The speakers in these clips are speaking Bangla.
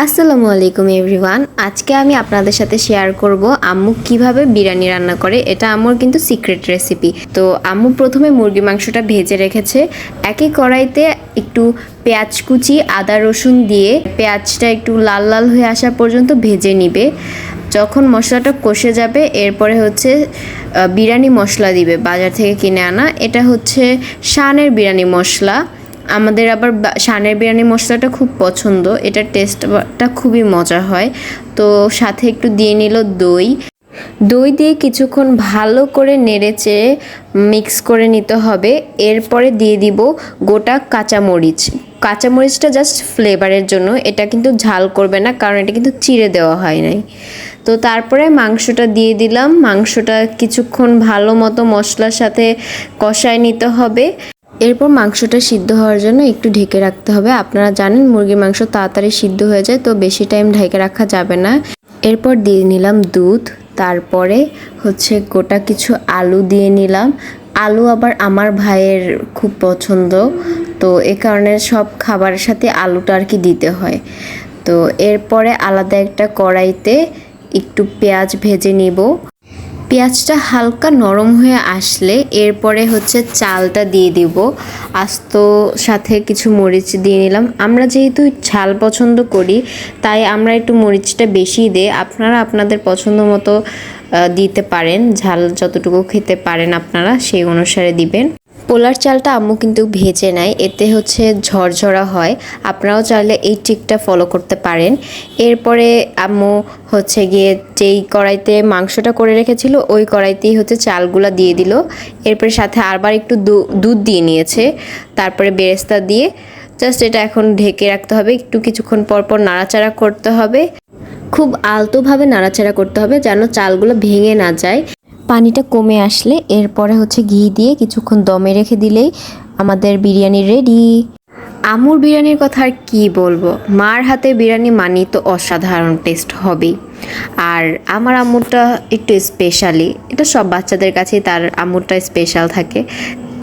আসসালামু আলাইকুম এভরিওয়ান। আজকে আমি আপনাদের সাথে শেয়ার করব আম্মু কিভাবে বিরিয়ানি রান্না করে। এটা আম্মুর কিন্তু সিক্রেট রেসিপি। তো আম্মু প্রথমে মুরগি মাংসটা ভেজে রেখেছে। একই কড়াইতে একটু পেঁয়াজ কুচি, আদা রসুন দিয়ে পেঁয়াজটা একটু লাল লাল হয়ে আসা পর্যন্ত ভেজে নিবে। যখন মশলাটা কষে যাবে এরপরে হচ্ছে বিরিয়ানি মশলা দিবে, বাজার থেকে কিনে আনা। এটা হচ্ছে শানের বিরিয়ানি মশলা। আমাদের আবার শানের বিরিয়ানি মশলাটা খুব পছন্দ, এটার টেস্টটা খুবই মজা হয়। তো সাথে একটু দিয়ে নিল দই। দই দিয়ে কিছুক্ষণ ভালো করে নেড়েচেড়ে মিক্স করে নিতে হবে। এরপরে দিয়ে দিব গোটা কাঁচামরিচ। কাঁচামরিচটা জাস্ট ফ্লেভারের জন্য, এটা কিন্তু ঝাল করবে না, কারণ এটা কিন্তু চিড়ে দেওয়া হয় নাই। তো তারপরে মাংসটা দিয়ে দিলাম। মাংসটা কিছুক্ষণ ভালো মতো মশলার সাথে কষায় নিতে হবে। এরপর মাংসটা সিদ্ধ হওয়ার জন্য একটু ঢেকে রাখতে হবে। আপনারা জানেন মুরগির মাংস তাড়াতাড়ি সিদ্ধ হয়ে যায়, তো বেশি টাইম ঢেকে রাখা যাবে না। এরপর দিয়ে নিলাম দুধ, তারপরে হচ্ছে গোটা কিছু আলু দিয়ে নিলাম। আলু আবার আমার ভাইয়ের খুব পছন্দ, তো এ কারণে সব খাবারের সাথে আলুটা আর কি দিতে হয়। তো এরপরে আলাদা একটা কড়াইতে একটু পেঁয়াজ ভেজে নিব। পেঁয়াজটা হালকা নরম হয়ে আসলে এরপরে হচ্ছে চালটা দিয়ে দিব। আস্ত সাথে কিছু মরিচ দিয়ে নিলাম। আমরা যেহেতু ঝাল পছন্দ করি তাই আমরা একটু মরিচটা বেশি দিই। আপনারা আপনাদের পছন্দ মতো দিতে পারেন, ঝাল যতটুকু খেতে পারেন আপনারা সেই অনুসারে দিবেন। পোলার চালটা আম্মু কিন্তু ভেজে নেয়, এতে হচ্ছে ঝরঝরা হয়। আপনারাও চাইলে এই ট্রিকটা ফলো করতে পারেন। এরপরে আম্মু হচ্ছে গিয়ে যেই কড়াইতে মাংসটা করে রেখেছিল ওই কড়াইতেই হচ্ছে চালগুলা দিয়ে দিল। এরপরে সাথে আবার একটু দুধ দিয়ে নিয়েছে। তারপরে বেরেস্তা দিয়ে জাস্ট এটা এখন ঢেকে রাখতে হবে। একটু কিছুক্ষণ পর পর নাড়াচাড়া করতে হবে, খুব আলতোভাবে নাড়াচাড়া করতে হবে যেন চালগুলো ভেঙে না যায়। পানিটা কমে আসলে এরপরে হচ্ছে ঘি দিয়ে কিছুক্ষণ দমে রেখে দিলেই আমাদের বিরিয়ানি রেডি। আম্মুর বিরিয়ানির কথা আর কি বলবো, মার হাতে বিরিয়ানি মানি তো অসাধারণ টেস্ট হবেই। আর আমার আম্মুরটা একটু স্পেশালি, এটা সব বাচ্চাদের কাছেই তার আম্মুরটা স্পেশাল থাকে।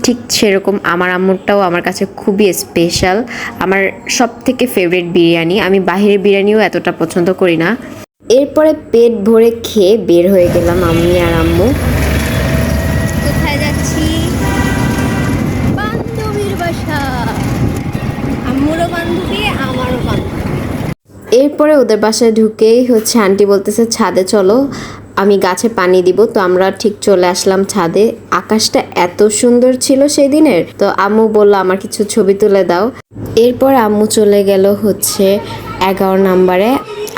ঠিক সেরকম আমার আম্মুরটাও আমার কাছে খুবই স্পেশাল। আমার সব থেকে ফেভারিট বিরিয়ানি। আমি বাহিরের বিরিয়ানিও এতটা পছন্দ করি না। এরপরে পেট ভরে খেয়ে বের হয়ে গেলাম আমি আর আম্মু। কোথায় যাচ্ছি? বান্ধবীর বাসা। আম্মুরও বান্ধবী, আমারও বান্ধবী। এরপরে ওদের বাসায় ঢুকেই হচ্ছে আন্টি বলতেছে ছাদে চলো, আমি গাছে পানি দিব। তো আমরা ঠিক চলে আসলাম ছাদে। আকাশটা এত সুন্দর ছিল সেই দিনের, তো আম্মু বলল আমার কিছু ছবি তুলে দাও। এরপর আম্মু চলে গেল হচ্ছে 11 নম্বরে।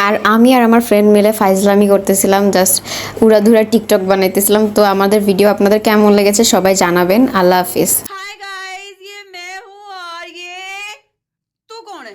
আর আমি আর আমার ফ্রেন্ড মিলে ফাইজলামি করতেছিলাম, জাস্ট উড়াধুরা টিকটক বানাইতেছিলাম। তো আমাদের ভিডিও আপনাদের কেমন লেগেছে সবাই জানাবেন। আল্লাহ হাফিজ। हाय गाइस, ये मैं हूँ और ये तू कौन है?